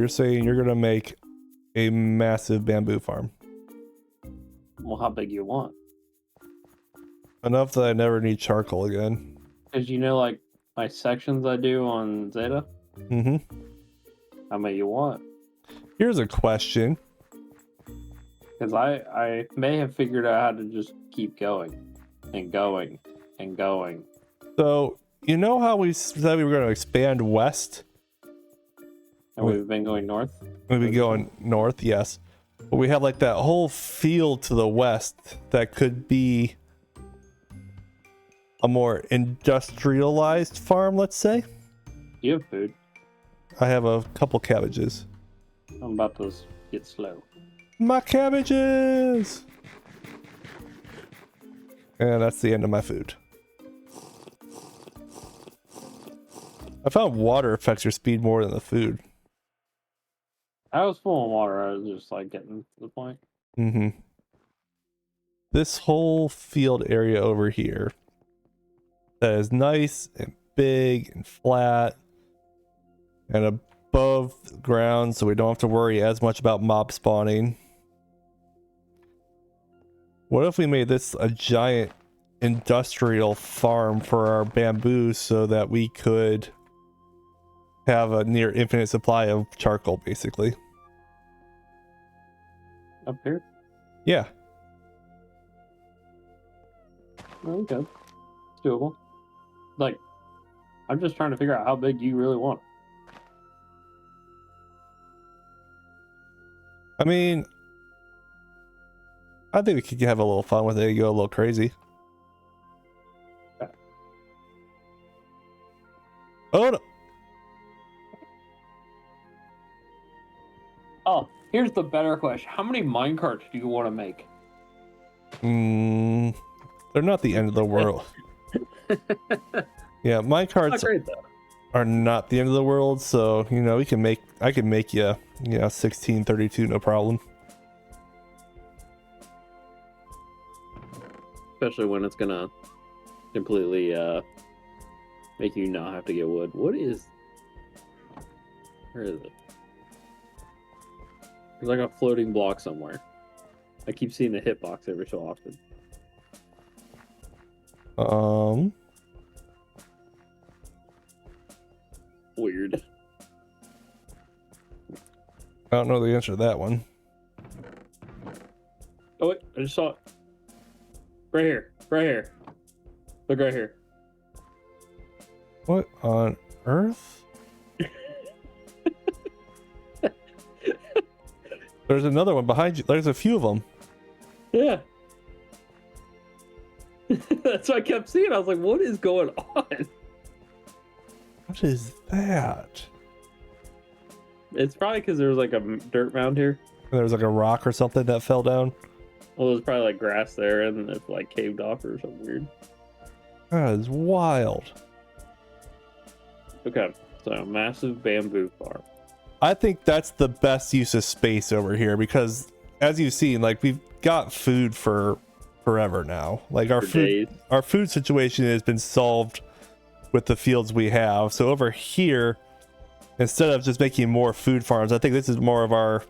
you're saying you're gonna make a massive bamboo farm. Well, how big you want? Enough that I never need charcoal again. Because you know, like my sections I do on Zeta. Mm-hmm. How many you want? Here's a question. Because I may have figured out how to just keep going and going and going. So, you know how we said we were going to expand west? And we've been going north? We've been going north, yes. But we have like that whole field to the west that could be a more industrialized farm, let's say. You have food. I have a couple cabbages. I'm about to get slow. My cabbages! And that's the end of my food. I found water affects your speed more than the food. I was full of water. I was just like getting to the point. Mm-hmm. This whole field area over here that is nice and big and flat and above the ground, so we don't have to worry as much about mob spawning. What if we made this a giant industrial farm for our bamboo so that we could have a near infinite supply of charcoal, basically? Up here? Yeah. Okay. It's doable. Like, I'm just trying to figure out how big you really want. I mean, I think we could have a little fun with it, go a little crazy. Okay. Oh no! Oh, here's the better question. How many minecarts do you want to make? They're not the end of the world. Yeah, minecarts are not the end of the world, so you know I can make you 1632 no problem. Especially when it's gonna completely make you not have to get wood. Where is it? There's like a floating block somewhere. I keep seeing the hitbox every so often. Weird. I don't know the answer to that one. Oh wait, I just saw it. Right here. Right here. Look right here. What on earth? There's another one behind you. There's a few of them. Yeah. That's what I kept seeing. I was like, what is going on? What is that? It's probably because there was like a dirt mound here. There was like a rock or something that fell down. Well, there's probably like grass there and it's like caved off or something weird. That is wild. Okay, so massive bamboo farm. I think that's the best use of space over here because, as you've seen, like we've got food for forever now. Like our food situation has been solved with the fields we have. So over here, instead of just making more food farms, I think this is more of our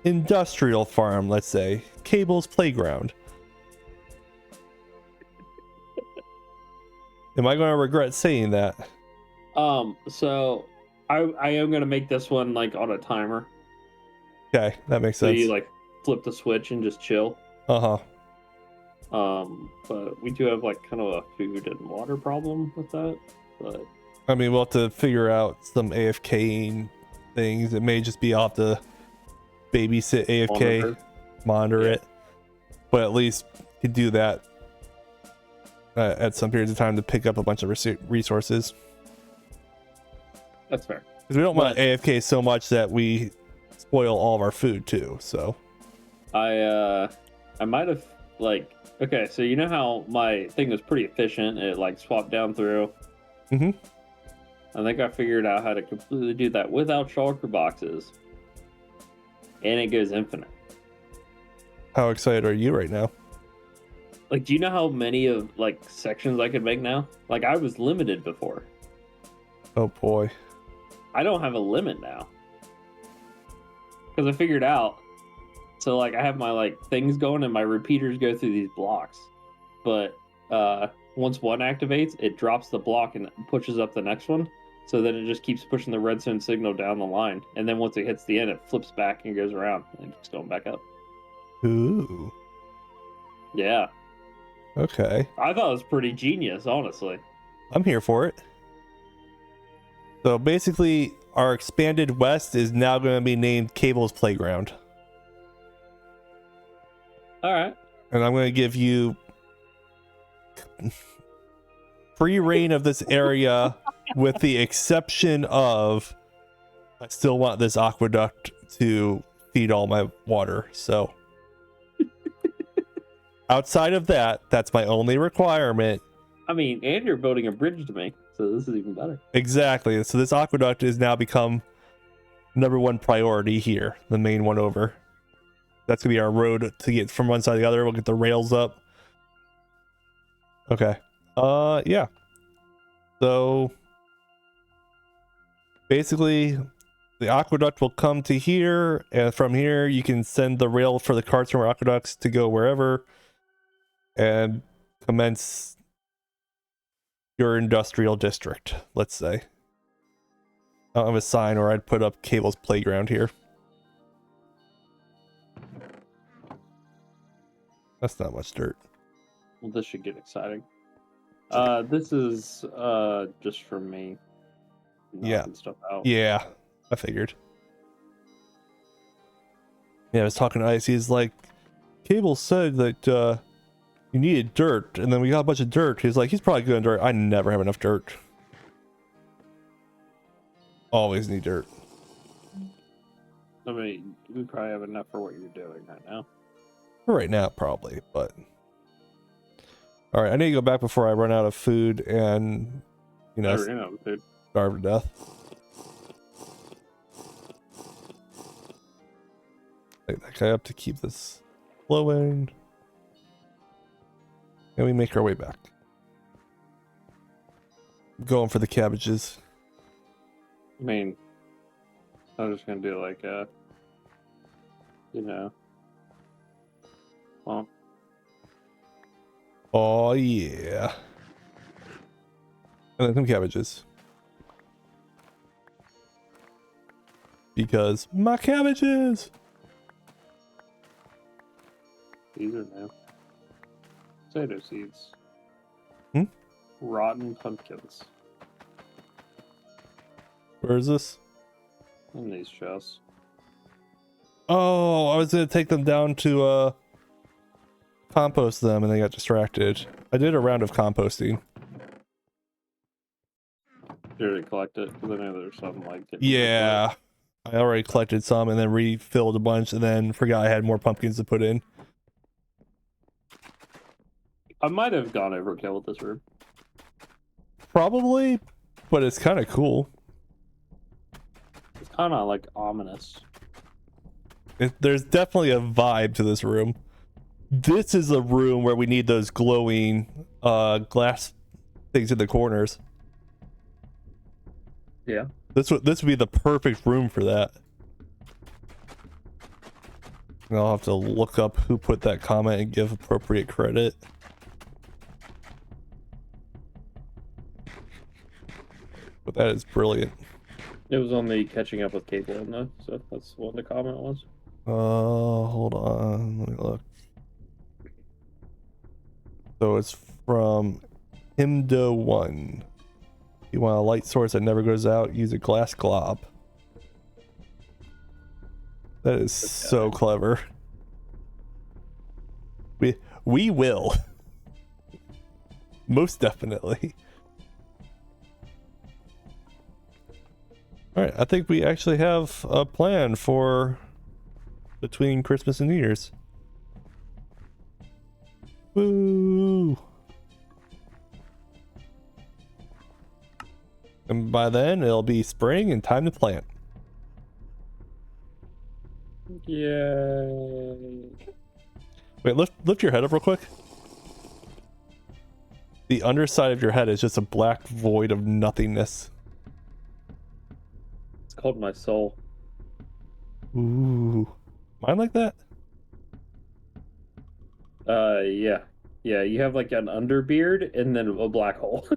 industrial farm. Let's say Cable's playground. Am I going to regret saying that? So I am gonna make this one like on a timer. Okay, that makes So sense. you like flip the switch and just chill. Uh-huh. But we do have like kind of a food and water problem with that. But I mean, we'll have to figure out some AFK things. It may just be off to babysit AFK, monitor it, but at least you could do that at some periods of time to pick up a bunch of resources. That's fair. Because we don't want AFK so much that we spoil all of our food too. So I might have like, okay, so you know how my thing was pretty efficient. It like swapped down through. Mm-hmm. I think I figured out how to completely do that without shulker boxes. And it goes infinite. How excited are you right now? Like, do you know how many of like sections I could make now? Like, I was limited before. Oh boy. I don't have a limit now. because I figured out. So like I have my like things going and my repeaters go through these blocks, but once one activates, it drops the block and pushes up the next one. So then it just keeps pushing the redstone signal down the line, and then once it hits the end, it flips back and goes around and keeps going back up. Ooh. Yeah. Okay. I thought it was pretty genius, honestly. I'm here for it. So basically, our expanded west is now going to be named Cable's Playground. All right. And I'm going to give you free reign of this area with the exception of I still want this aqueduct to feed all my water. So outside of that, that's my only requirement. I mean, and you're building a bridge to me, so this is even better. Exactly. So this aqueduct has now become #1 priority here, the main one over. That's gonna be our road to get from one side to the other. We'll get the rails up. Okay. Yeah. So basically the aqueduct will come to here, and from here you can send the rail for the carts from our aqueducts to go wherever and commence your industrial district, let's say. I don't have a sign, or I'd put up Cable's Playground here. That's not much dirt. Well, this should get exciting. This is just for me. Yeah. Stuff out. Yeah, I figured. Yeah, I was talking to Ice. He's like, Cable said that you needed dirt, and then we got a bunch of dirt. He's like, he's probably good on dirt. I never have enough dirt. Always need dirt. I mean, we probably have enough for what you're doing right now. For right now, probably, but... Alright, I need to go back before I run out of food and, you know, starve to death. Take that guy up to keep this flowing. And we make our way back. Going for the cabbages. I mean, I'm just gonna do like a, you know, well. Oh yeah. And then some cabbages. Because my cabbages! These are new. Potato seeds. Hmm? Rotten pumpkins. Where is this? In these chests. Oh, I was gonna take them down to compost them and they got distracted. I did a round of composting. You already collected? Because I know there's some like... Yeah. I already collected some and then refilled a bunch and then forgot I had more pumpkins to put in. I might have gone overkill with this room. Probably, but it's kind of cool. It's kind of like ominous. There's definitely a vibe to this room. This is a room where we need those glowing glass things in the corners. Yeah. This would be the perfect room for that. And I'll have to look up who put that comment and give appropriate credit. But that is brilliant. It was on the catching up with Kable one though, so that's what the comment was. Hold on, let me look. So it's from Himdo1. You want a light source that never goes out, use a glass glob. That is so clever. We will. Most definitely. Alright, I think we actually have a plan for between Christmas and New Year's. Woo! And by then, it'll be spring and time to plant. Yay. Wait, lift your head up real quick. The underside of your head is just a black void of nothingness. It's called my soul. Ooh. Mine like that? Yeah. Yeah, you have like an underbeard and then a black hole.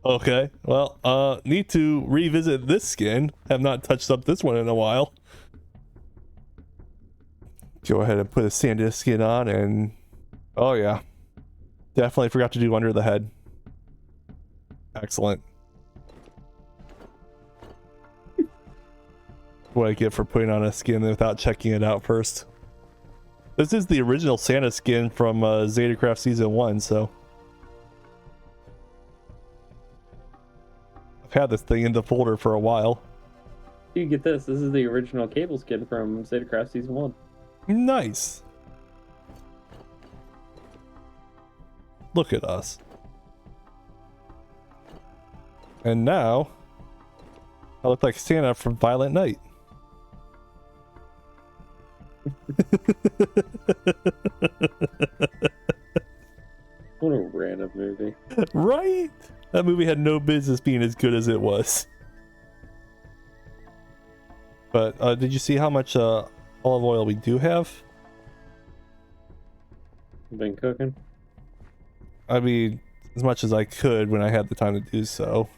Okay. Well, need to revisit this skin. Have not touched up this one in a while. Go ahead and put a Sandia skin on and... Oh yeah. Definitely forgot to do under the head. Excellent. What I get for putting on a skin without checking it out first. This is the original Santa skin from Zetacraft Season 1, so... I've had this thing in the folder for a while. You get this. This is the original Kable skin from Zetacraft Season 1. Nice. Look at us. And now, I look like Santa from Violent Night. What a random movie. Right? That movie had no business being as good as it was. But did you see how much olive oil we do have? Been cooking? I mean, as much as I could when I had the time to do so.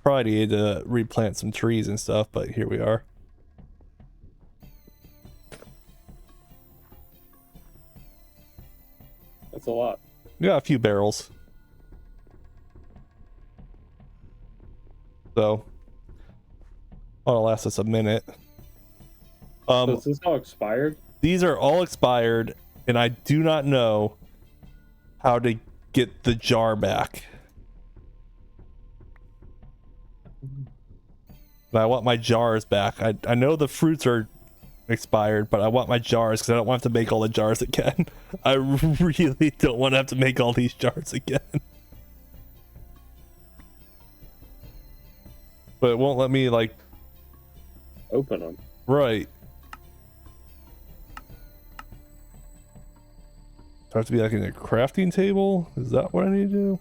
Probably needed to replant some trees and stuff, but here we are. That's a lot. We got a few barrels. So, that'll last us a minute. So is this all expired? These are all expired, and I do not know how to get the jar back. But I want my jars back. I know the fruits are expired, but I want my jars because I don't want to have to make all the jars again. I really don't want to have to make all these jars again. But it won't let me, like... Open them. Right. Do I have to be like in a crafting table? Is that what I need to do?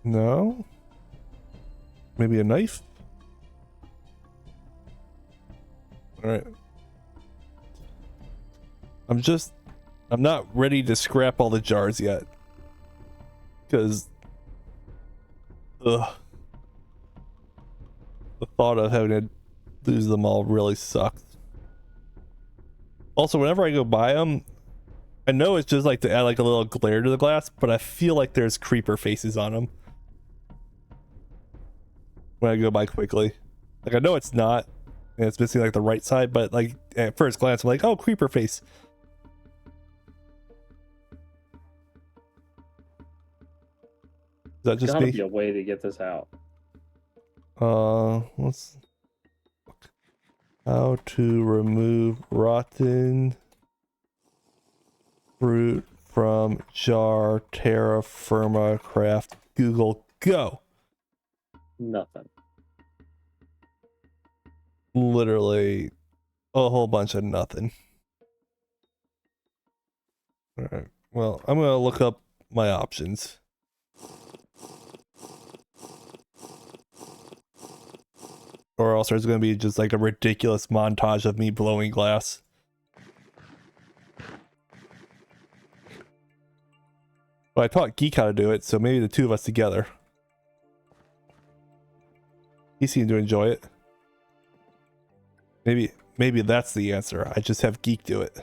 No? Maybe a knife? Alright. I'm not ready to scrap all the jars yet. Because... Ugh. The thought of having to lose them all really sucks. Also, whenever I go buy them, I know it's just like to add like a little glare to the glass, but I feel like there's creeper faces on them. When I go by quickly. Like I know it's not, and it's missing like the right side, but like at first glance I'm like, oh, creeper face. Is that just Gotta me? be a way to get this out. Let's look. How to remove rotten fruit from jar. Terrafirmacraft. Google go. Nothing. Literally a whole bunch of nothing. All right. Well, I'm gonna look up my options. Or else there's going to be just like a ridiculous montage of me blowing glass. Well, I taught Geek how to do it, so maybe the two of us together. He seemed to enjoy it. Maybe that's the answer. I just have Geek do it.